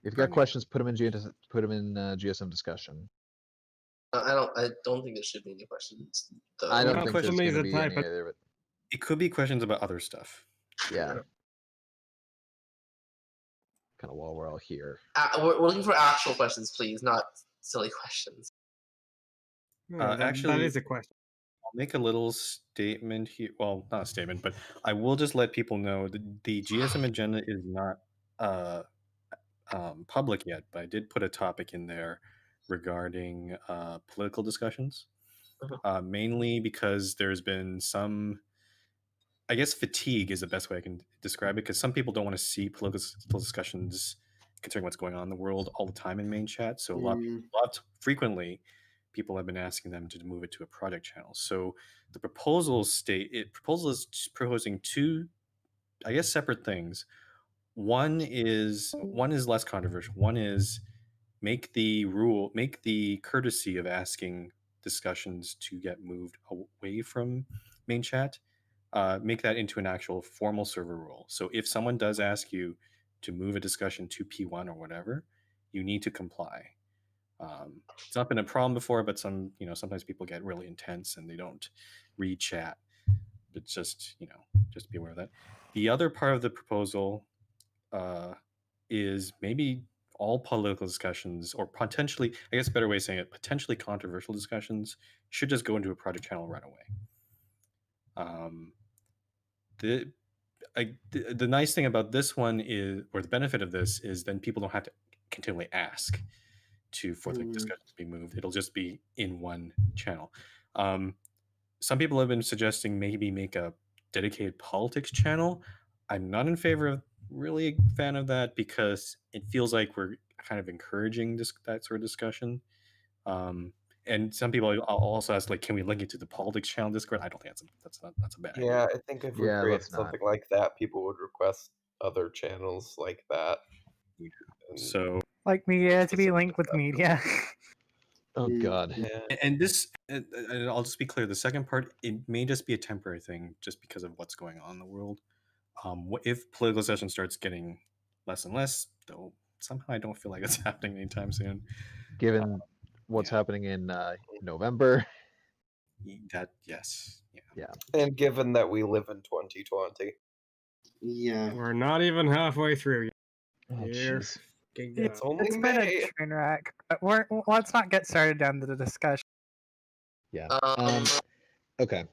you got questions, put them in GSM discussion. I don't think there should be any questions. Though. I don't think question there's is going to a be any type. either, but It could be questions about other stuff. yeah. Kind of while we're all here. We're looking for actual questions, please, not silly questions. No, that actually- is a question. I'll make a little statement here. Well, not a statement, but I will just let people know that the GSM agenda is not public yet, but I did put a topic in there regarding political discussions, mainly because there's been some, I guess, fatigue is the best way I can describe it, because some people don't want to see political discussions concerning what's going on in the world all the time in main chat. So a lot frequently, people have been asking them to move it to a project channel. So the proposal is proposing two, I guess, separate things. one is less controversial. One is make the courtesy of asking discussions to get moved away from main chat. Make that into an actual formal server rule. So if someone does ask you to move a discussion to P1 or whatever, you need to comply. It's not been a problem before, but sometimes people get really intense and they don't read chat. But just be aware of that. The other part of the proposal is maybe all political discussions, or potentially, I guess a better way of saying it, potentially controversial discussions, should just go into a project channel right away. The nice thing about this one is, or the benefit of this is, then people don't have to continually ask for the discussion to be moved. It'll just be in one channel. Some people have been suggesting maybe make a dedicated politics channel. I'm not in favor of, really a fan of that, because it feels like we're kind of encouraging that sort of discussion. And some people also ask, like, can we link it to the politics channel Discord? I don't think that's a bad idea. Yeah, I think if we create something like that, people would request other channels like that. So, like media to be linked with media. Oh God. Yeah. And this, and I'll just be clear, the second part, it may just be a temporary thing just because of what's going on in the world. If political session starts getting less and less, though somehow I don't feel like it's happening anytime soon. Given what's happening in November. Yes. Yeah. And given that we live in 2020. Yeah. We're not even halfway through yet. Oh, Here. jeez. It's only It's been May. a train wreck. But let's not get started down to the discussion. Yeah. Okay.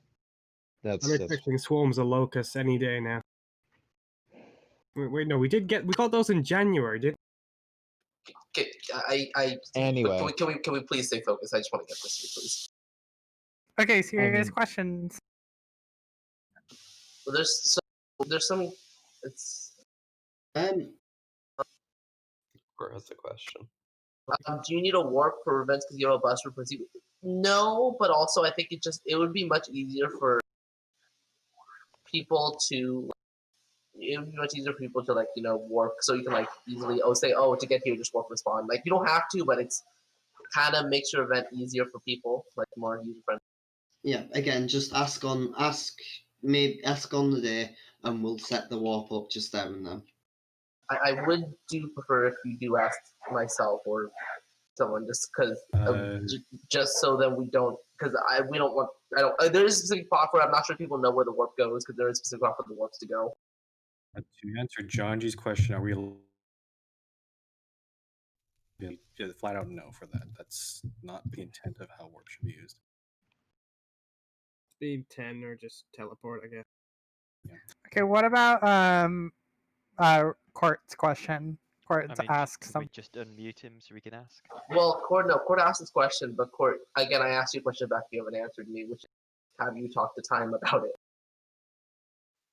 I'm expecting swarms of locusts any day now. Wait, no, we got those in January, did? Anyway. Can we please stay focused? I just want to get this here, please. Okay, serious questions. Well, there's some. It's. Or has a question. Do you need a warp for events because you have a bus for perceive? No, but also I think it would be much easier for people to. It would be much easier for people to warp, so you can easily say to get here just warp respond. You don't have to, but it's kind of makes your event easier for people, more user friendly. Yeah, again, just ask on the day, and we'll set the warp up just there and then. I would prefer if you do ask myself or someone, just because just so that we don't, because we don't want, there is a specific spot where I'm not sure if people know where the warp goes, because there is a specific spot for the warps to go. To answer John G's question, are we flat out no for that? That's not the intent of how warp should be used. Speed 10 or just teleport, I guess. Yeah. Okay, what about Court's question? Court asks something. Just unmute him so we can ask. Well, Court asked this question, but Court, again, I asked you a question back, you haven't answered me, which is, have you talked to Time about it?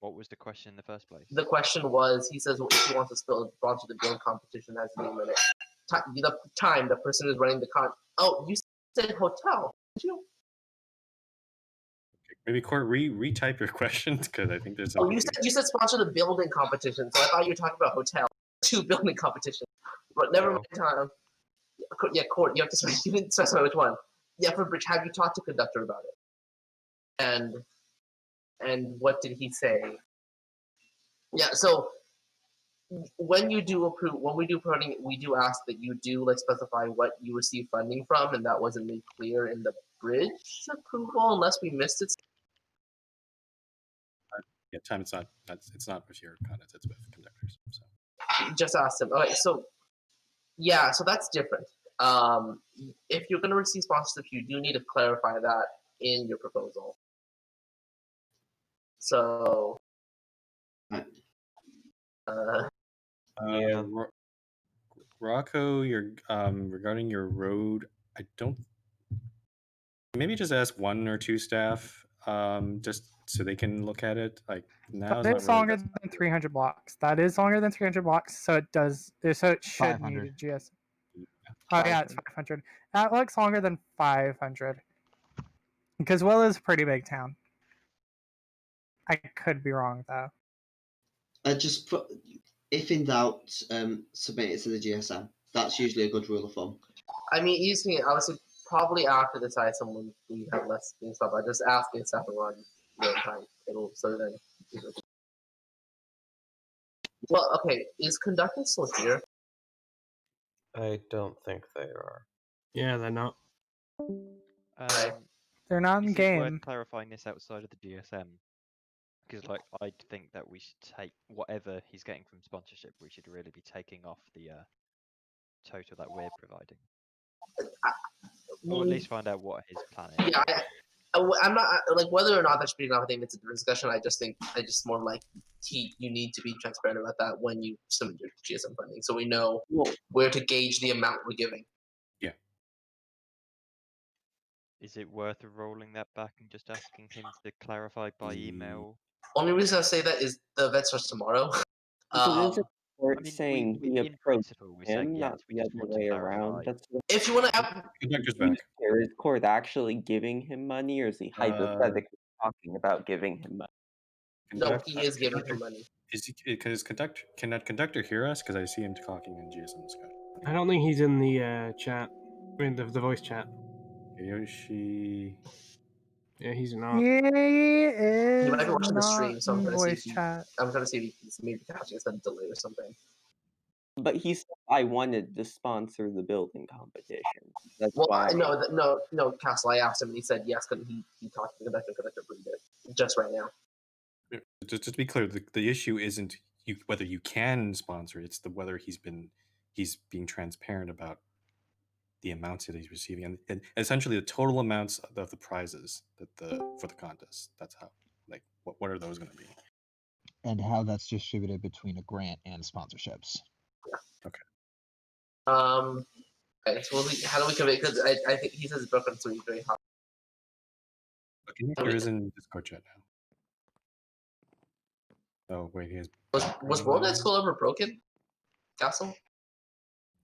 What was the question in the first place? The question was, he says if he wants to sponsor the build competition, has a name in it. The person who's running the Oh, you said hotel, did you? Maybe Court retype your question, because I think there's. You said sponsor the building competition, so I thought you were talking about hotel. 2 building competitions, but never mind. Time. Yeah, Court, you have to. You didn't specify which one. Yeah, for Bridge, have you talked to Conductor about it? And what did he say? Yeah, so when we do funding, we do ask that you do specify what you receive funding from, and that wasn't made clear in the Bridge approval, unless we missed it. Yeah, Time. It's not with your content. It's with Conductors. So. Just asked him. Okay, so yeah, so that's different. If you're going to receive sponsorship, you do need to clarify that in your proposal. So, Rocco, regarding your road, I don't. Maybe just ask 1 or 2 staff, just so they can look at it. Now that is longer than 300 blocks. That is longer than 300 blocks, so it does. So it should need a GS. Oh yeah, it's 500. That looks longer than 500. Because Will is a pretty big town. I could be wrong though. if in doubt, submit it to the GSM. That's usually a good rule of thumb. I mean, easily, obviously, probably after this, someone we have less things stuff. I just ask it stuff and run real time. It'll so then. Well, okay. Is conducting still here? I don't think they are. Yeah, they're not. They're not in Is it game. worth clarifying this outside of the GSM? Because, like, I think that we should take whatever he's getting from sponsorship. We should really be taking off the total that we're providing, or at least find out what his plan is. Yeah, I'm not like whether or not that should be enough. I think it's a discussion. I just more like you need to be transparent about that when you submit your GSM funding, so we know where to gauge the amount we're giving. Yeah. Is it worth rolling that back and just asking him to clarify by email? Only reason I say that is the event starts tomorrow. Saying he approached him, not the other way around. That's if you want to. Is Court actually giving him money, or is he hypothetically talking about giving him money? No, he is giving him money. Is he? Because can that conductor hear us? Because I see him talking in GSM Discord. I don't think he's in the chat, in the voice chat. Yoshi. Yeah, he's not. He is He might be watching the not stream, so I'm in trying to see voice chat. I'm trying to see if he's maybe catching us a delay or something. But he said I wanted to sponsor the building competition. That's Well, why. No, Castle. I asked him, and he said yes. He talked to the conductor approved it just right now. Just to be clear, the issue isn't whether you can sponsor it, it's whether he's being transparent about the amounts that he's receiving, and essentially the total amounts of the prizes for the contest. That's how, like, what are those going to be? And how that's distributed between a grant and sponsorships. Yeah. Okay. Okay, so how do we convey? Because I think he says it's broken, so he's very hot. There is in Discord chat now. Oh wait, he has. Was World Night School ever broken? Castle?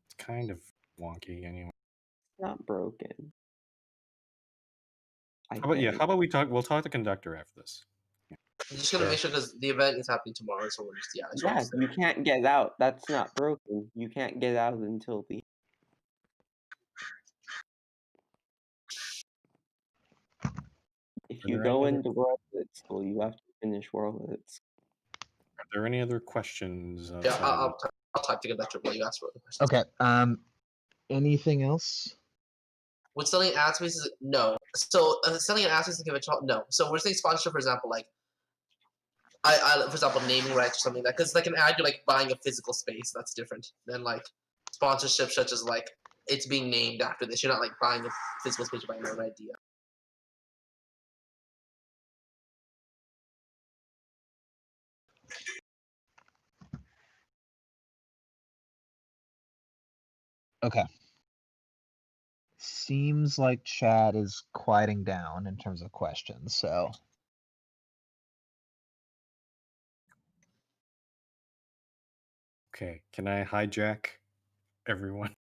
It's kind of wonky anyway. Not broken. How about we talk? We'll talk to conductor after this. I'm just gonna make sure because the event is happening tomorrow, so we're just Yeah, you can't get out. That's not broken. You can't get out until the. If you go into World Lit School, you have to finish World Lit School. Are there any other questions? Yeah, I'll talk to conductor while you ask for the questions. Okay. Anything else? With selling ad spaces, no. So selling an ad space in conventional, no. So we're saying sponsorship, for example, like for example, naming rights or something like that. Because like an ad, you're like buying a physical space. That's different than like sponsorship, such as like it's being named after this. You're not like buying a physical space, you're buying an idea. Okay. Seems like chat is quieting down in terms of questions, so. Okay, can I hijack everyone?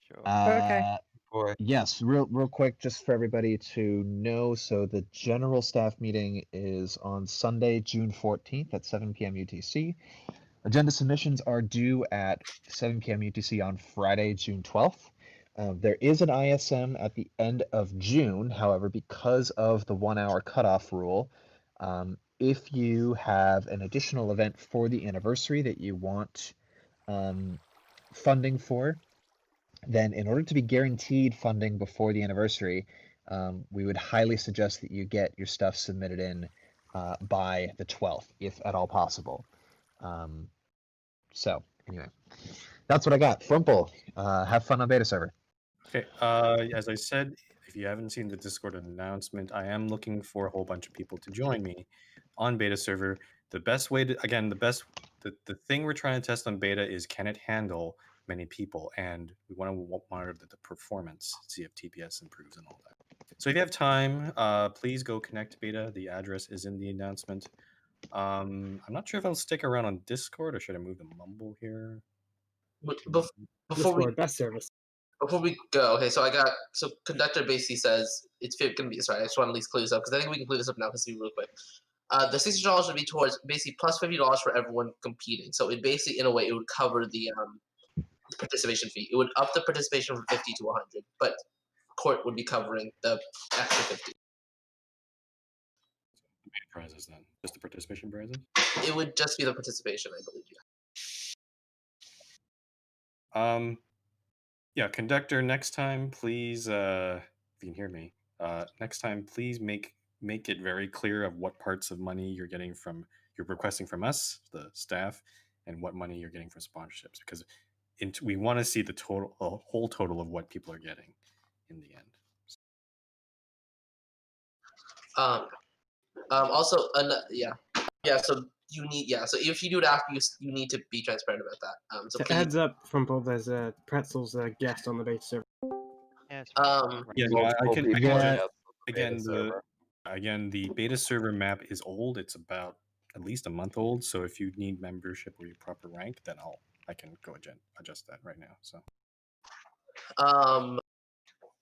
Sure. Okay. Yes, real quick, just for everybody to know. So the general staff meeting is on Sunday, June 14th at 7 p.m. UTC. Agenda submissions are due at 7 p.m. UTC on Friday, June 12th. There is an ISM at the end of June. However, because of the 1 hour cutoff rule, if you have an additional event for the anniversary that you want funding for, then in order to be guaranteed funding before the anniversary, we would highly suggest that you get your stuff submitted in by the 12th, if at all possible. So anyway, that's what I got. Frumple, have fun on beta server. Okay, as I said, if you haven't seen the Discord announcement, I am looking for a whole bunch of people to join me on beta server. The best way to, again, the thing we're trying to test on beta is, can it handle many people? And we want to monitor the performance, see if TPS improves and all that. So if you have time, please go connect to beta. The address is in the announcement. I'm not sure if I'll stick around on Discord or should I move to Mumble here? Before best service. Before we go, okay, so conductor basically says it's going to be, sorry, I just want to at least clear this up because I think we can clear this up now because it's real quick. The $60 would be towards basically plus $50 for everyone competing. So it basically, in a way, it would cover the participation fee. It would up the participation from 50 to 100, but court would be covering the extra 50. Prizes then, just the participation prizes. It would just be the participation, I believe. Yeah. Yeah, conductor. Next time, please. If you can hear me. Next time, please make it very clear of what parts of money you're requesting from us, the staff, and what money you're getting from sponsorships, because we want to see the whole total of what people are getting in the end. Also, so you need, so if you do it after, you need to be transparent about that. So please, heads up from Bob, there's Pretzel's guest on the beta server. Yeah, I can Yeah. Again, the beta server map is old. It's about at least a month old. So if you need membership or your proper rank, then I can go adjust that right now.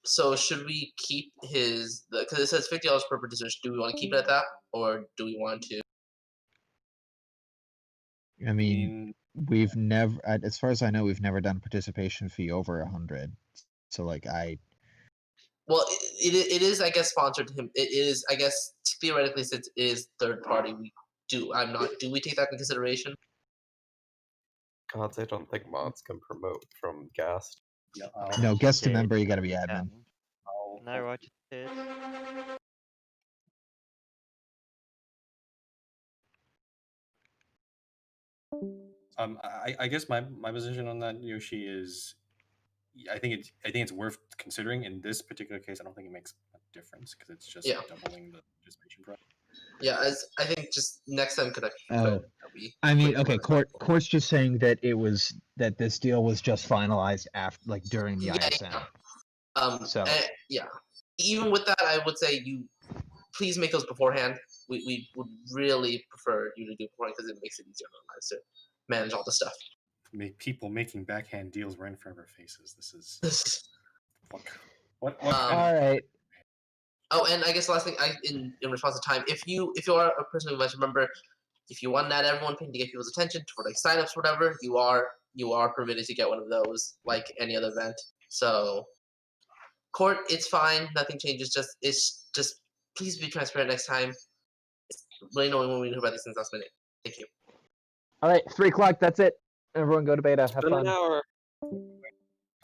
So should we keep because it says $50 per participant? Do we want to keep it at that, or do we want to? I mean, we've never, as far as I know, we've never done participation fee over 100. So like Well, it is, I guess, sponsored to him. It is, I guess, theoretically, since it is third party, do we take that into consideration? Gods, I don't think mods can promote from guest. Yeah, no, guest to member, you gotta be admin. No, I just did. I guess my position on that, Yoshi, is I think it's worth considering. In this particular case, I don't think it makes a difference because it's just doubling the participation price. Yeah, I think just next time I mean, okay, court's just saying that that this deal was just finalized after, during the ISM. Even with that, I would say please make those beforehand. We would really prefer you to do it beforehand because it makes it easier on our lives to manage all the stuff. People making backhand deals right in front of our faces. This is what? All right. Oh, and I guess the last thing, in response to time, if you are a person who might remember, if you want that everyone pin to get people's attention for signups or whatever, you are permitted to get one of those like any other event. So court, it's fine, nothing changes. It's just please be transparent next time. It's really annoying when we hear about these things last minute. Thank you. All right, 3 o'clock. That's it. Everyone go to beta. Have fun. An hour.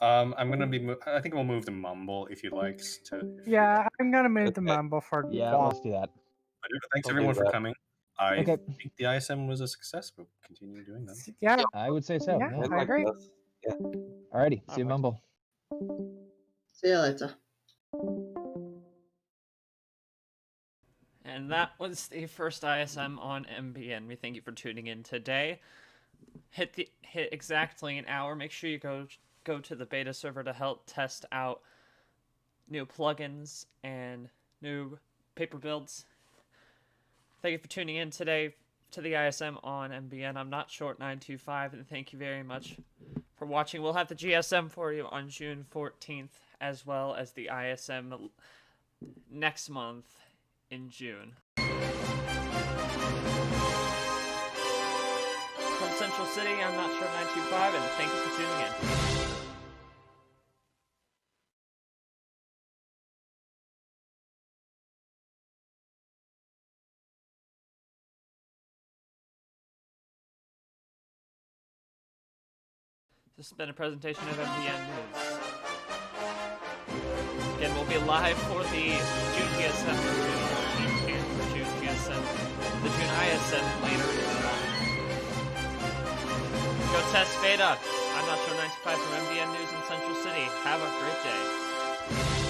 I'm gonna be. I think we'll move to Mumble if you'd like to. Yeah, I'm gonna move to Mumble for. Yeah, let's do that. Thanks everyone for coming. I think the ISM was a success. We'll continue doing them. Yeah, I would say so. Yeah, I agree. Yeah. Alrighty, see you, Mumble. See you later. And that was the first ISM on MBN. We thank you for tuning in today. Hit exactly an hour. Make sure you go to the beta server to help test out new plugins and new paper builds. Thank you for tuning in today to the ISM on MBN. I'm not short925, and thank you very much for watching. We'll have the GSM for you on June 14th, as well as the ISM next month in June. From Central City, I'm not short925, and thank you for tuning in. This has been a presentation of MBN News. Again, we'll be live for the June GSM on June 14th and the June GSM, the June ISM later in the month. Go test beta. I'm not short925 from MBN News in Central City. Have a great day.